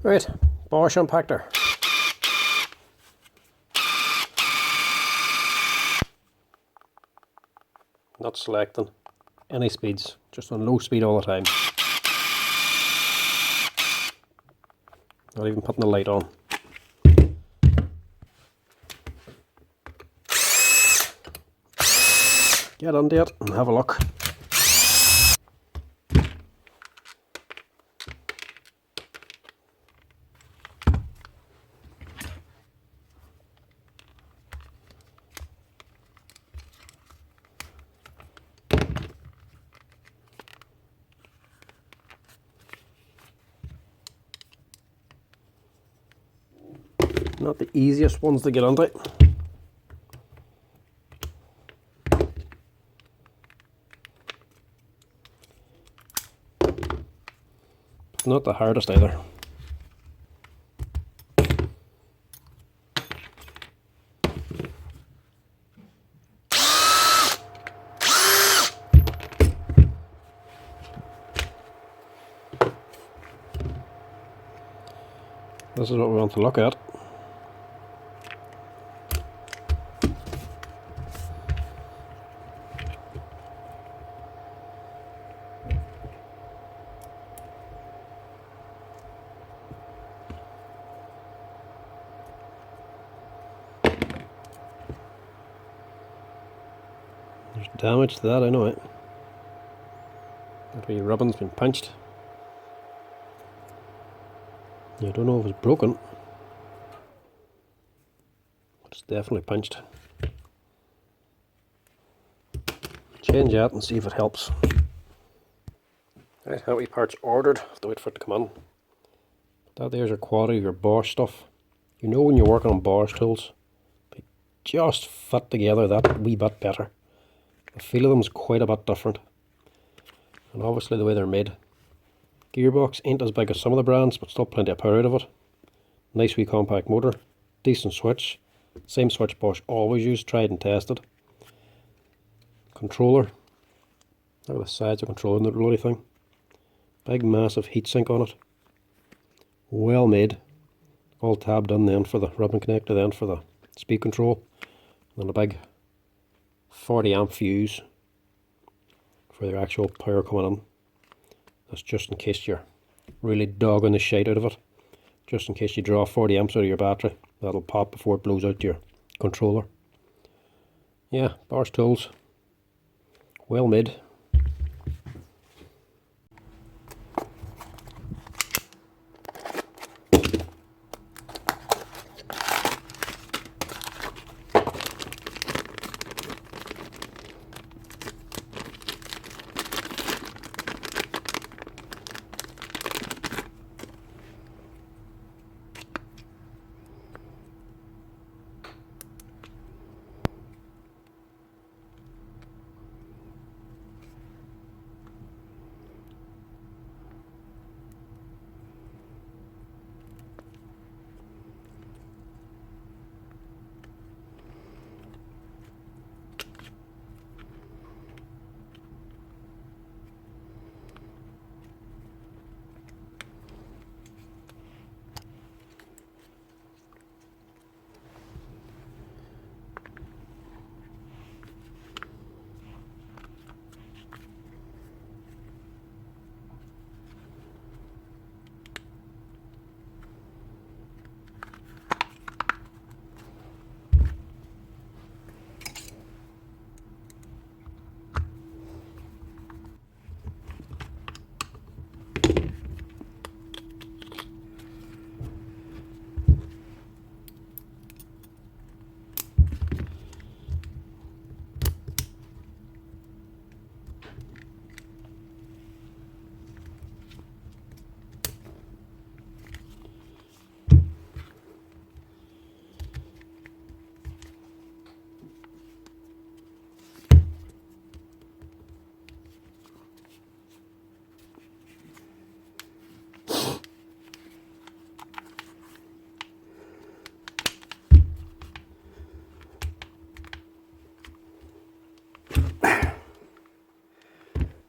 Right, Bosch impactor. Not selecting any speeds, just on low speed all the time. Not even putting the light on. Get under it and have a look. Not the easiest ones to get onto. Not the hardest either. This is what we want to look at. There's damage to that, I know it. That wee ribbon's been pinched. I don't know if it's broken, but it's definitely pinched. Change that and see if it helps. Right, that wee part's ordered. Have to wait for it to come in. That there's your quality, your Bosch stuff. You know when you're working on Bosch tools, they just fit together that wee bit better. The feel of them is quite a bit different. And obviously the way they're made. Gearbox ain't as big as some of the brands, but still plenty of power out of it. Nice wee compact motor. Decent switch. Same switch Bosch always used, tried and tested. Controller. Look at the sides of controlling the bloody thing. Big massive heatsink on it. Well made. All tabbed in then for the ribbon connector, then for the speed control. And a big 40 amp fuse for the actual power coming in. That's just in case you're really dogging the shite out of it. Just in case you draw 40 amps out of your battery. That'll pop before it blows out your controller. Yeah, Bosch tools. Well made.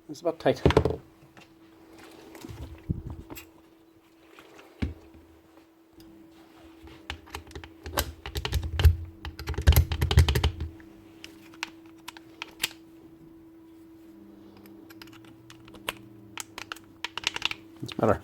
It's a bit tight. Better.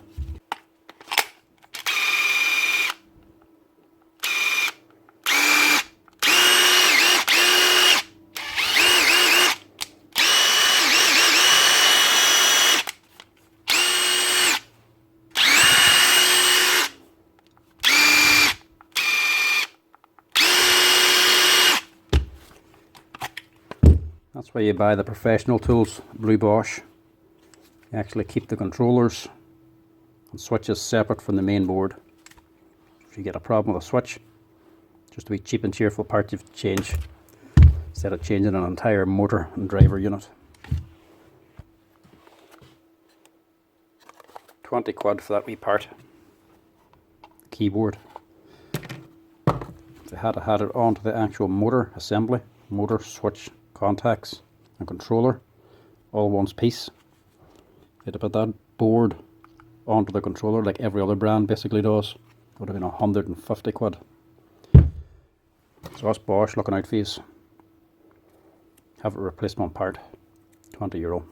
That's why you buy the professional tools, Blue Bosch. You actually keep the controllers and switches separate from the main board. If you get a problem with a switch, just a wee cheap and cheerful part you have to change, instead of changing an entire motor and driver unit. 20 quid for that wee part. Keyboard. If they had it onto the actual motor assembly, motor, switch, contacts and controller, all one piece, they'd have put that board onto the controller like every other brand basically does. It would have been 150 quid. So that's Bosch looking out for you. Have a replacement part, €20.